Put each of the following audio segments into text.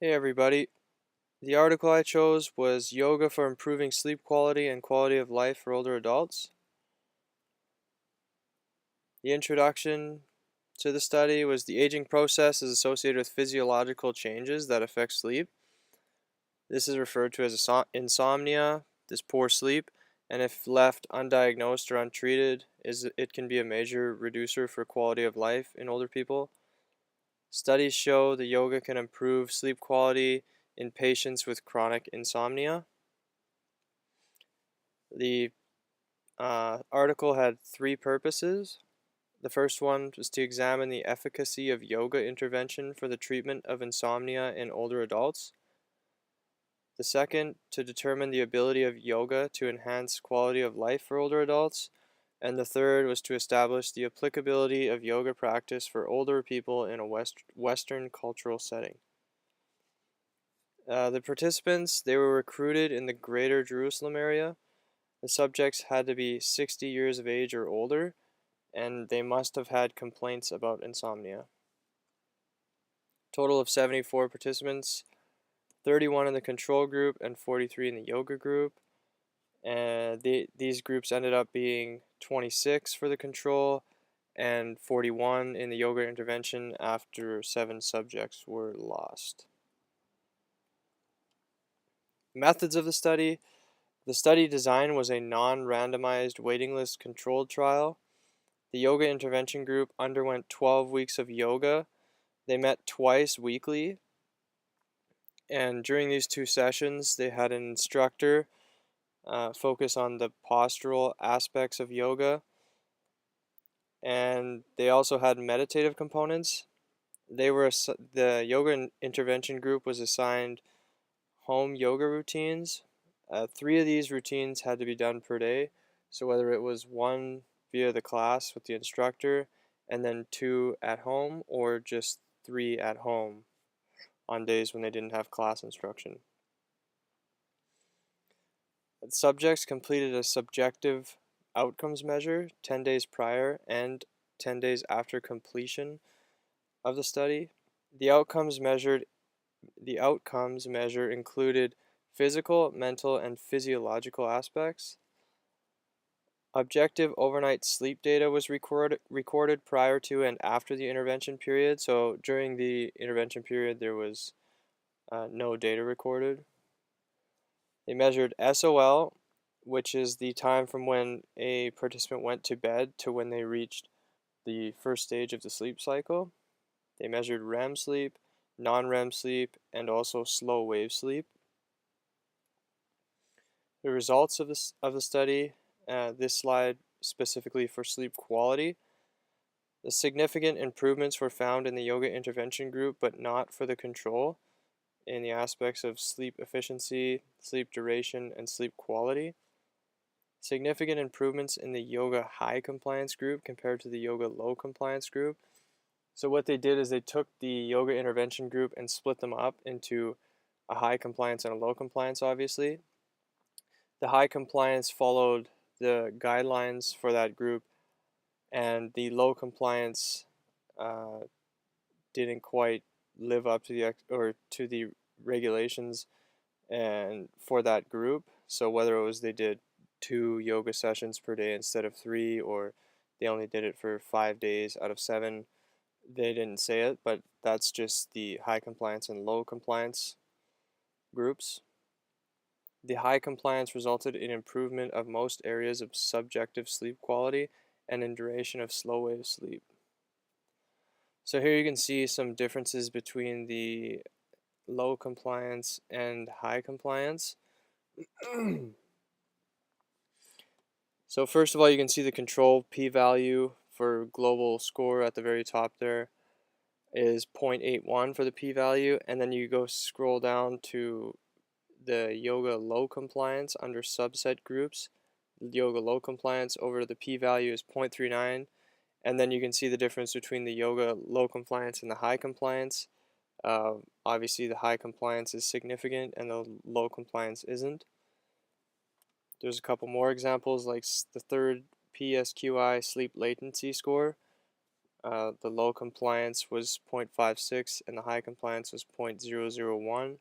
Hey everybody. The article I chose was Yoga for Improving Sleep Quality and Quality of Life for Older Adults. The introduction to the study was the aging process is associated with physiological changes that affect sleep. This is referred to as insomnia, this poor sleep, and if left undiagnosed or untreated, it can be a major reducer for quality of life in older people. Studies show the yoga can improve sleep quality in patients with chronic insomnia. The article had three purposes. The first one was to examine the efficacy of yoga intervention for the treatment of insomnia in older adults. The second, to determine the ability of yoga to enhance quality of life for older adults. And the third was to establish the applicability of yoga practice for older people in a Western cultural setting. The participants, they were recruited in the greater Jerusalem area. The subjects had to be 60 years of age or older, and they must have had complaints about insomnia. Total of 74 participants, 31 in the control group and 43 in the yoga group. And these groups ended up being 26 for the control and 41 in the yoga intervention after 7 subjects were lost. Methods of the study. The study design was a non-randomized waiting list controlled trial. The yoga intervention group underwent 12 weeks of yoga. They met twice weekly, and during these 2 sessions, they had an instructor focus on the postural aspects of yoga, and they also had meditative components. The yoga intervention group was assigned home yoga routines. 3 of these routines had to be done per day, so whether it was 1 via the class with the instructor and then 2 at home, or just 3 at home on days when they didn't have class instruction. Subjects completed a subjective outcomes measure 10 days prior and 10 days after completion of the study. The outcomes measure included physical, mental, and physiological aspects. Objective overnight sleep data was recorded prior to and after the intervention period. So during the intervention period, there was no data recorded. They measured SOL, which is the time from when a participant went to bed to when they reached the first stage of the sleep cycle. They measured REM sleep, non-REM sleep, and also slow wave sleep. The results of the study, this slide specifically for sleep quality. The significant improvements were found in the yoga intervention group, but not for the control, in the aspects of sleep efficiency, sleep duration, and sleep quality. Significant improvements in the yoga high compliance group compared to the yoga low compliance group. So what they did is they took the yoga intervention group and split them up into a high compliance and a low compliance, obviously. The high compliance followed the guidelines for that group, and the low compliance uh, didn't quite live up to the regulations and for that group. So whether it was they did 2 yoga sessions per day instead of 3, or they only did it for 5 days out of 7, they didn't say it, but that's just the high compliance and low compliance groups. The high compliance resulted in improvement of most areas of subjective sleep quality and in duration of slow wave sleep. So here you can see some differences between the low compliance and high compliance. So first of all, you can see the control p-value for global score at the very top there is 0.81 for the p-value, and then you go scroll down to the yoga low compliance under subset groups. Yoga low compliance over to the p-value is 0.39, and then you can see the difference between the yoga low compliance and the high compliance. Obviously the high compliance is significant and the low compliance isn't. There's a couple more examples, like the third PSQI sleep latency score. the low compliance was 0.56 and the high compliance was 0.001.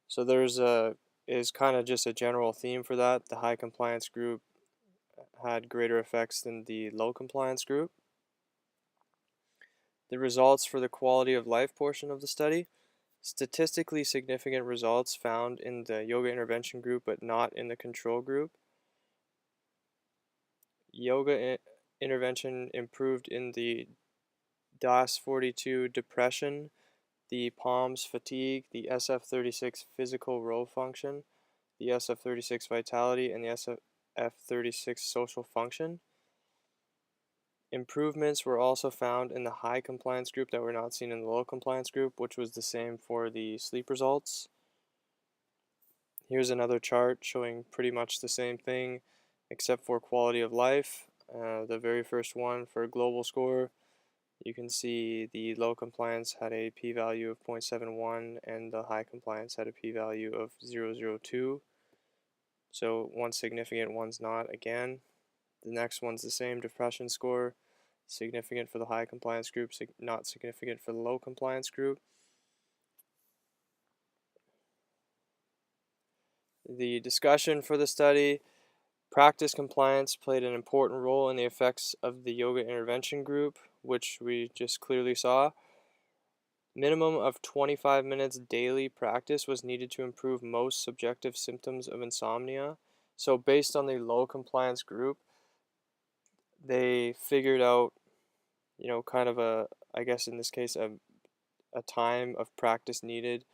So is kind of just a general theme for that. The high compliance group had greater effects than the low compliance group. The results for the quality of life portion of the study: statistically significant results found in the yoga intervention group but not in the control group. Yoga intervention improved in the DAS-42 depression, the PALMS fatigue, the SF-36 physical row function, the SF-36 vitality, and the SF-36 social function. Improvements were also found in the high compliance group that were not seen in the low compliance group, which was the same for the sleep results. Here's another chart showing pretty much the same thing except for quality of life. The very first one for global score, you can see the low compliance had a p-value of 0.71 and the high compliance had a p-value of 0.002. So one's significant, one's not again. The next one's the same depression score, significant for the high compliance group, not significant for the low compliance group. The discussion for the study: practice compliance played an important role in the effects of the yoga intervention group, which we just clearly saw. Minimum of 25 minutes daily practice was needed to improve most subjective symptoms of insomnia. So based on the low compliance group, they figured out, kind of I guess in this case, a time of practice needed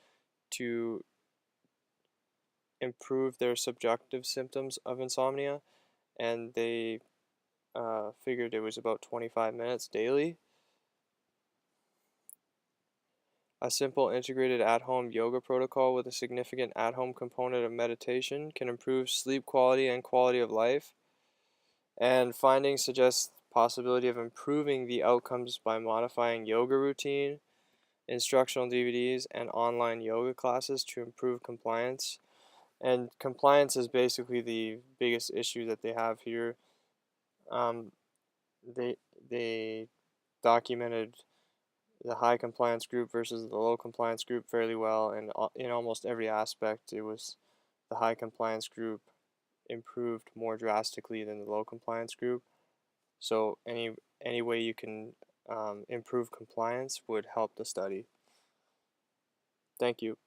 to improve their subjective symptoms of insomnia, and they figured it was about 25 minutes daily. A simple integrated at-home yoga protocol with a significant at-home component of meditation can improve sleep quality and quality of life. And findings suggest possibility of improving the outcomes by modifying yoga routine, instructional DVDs, and online yoga classes to improve compliance. And compliance is basically the biggest issue that they have here. They documented the high compliance group versus the low compliance group fairly well, and in almost every aspect it was the high compliance group improved more drastically than the low compliance group. So any way you can improve compliance would help the study. Thank you.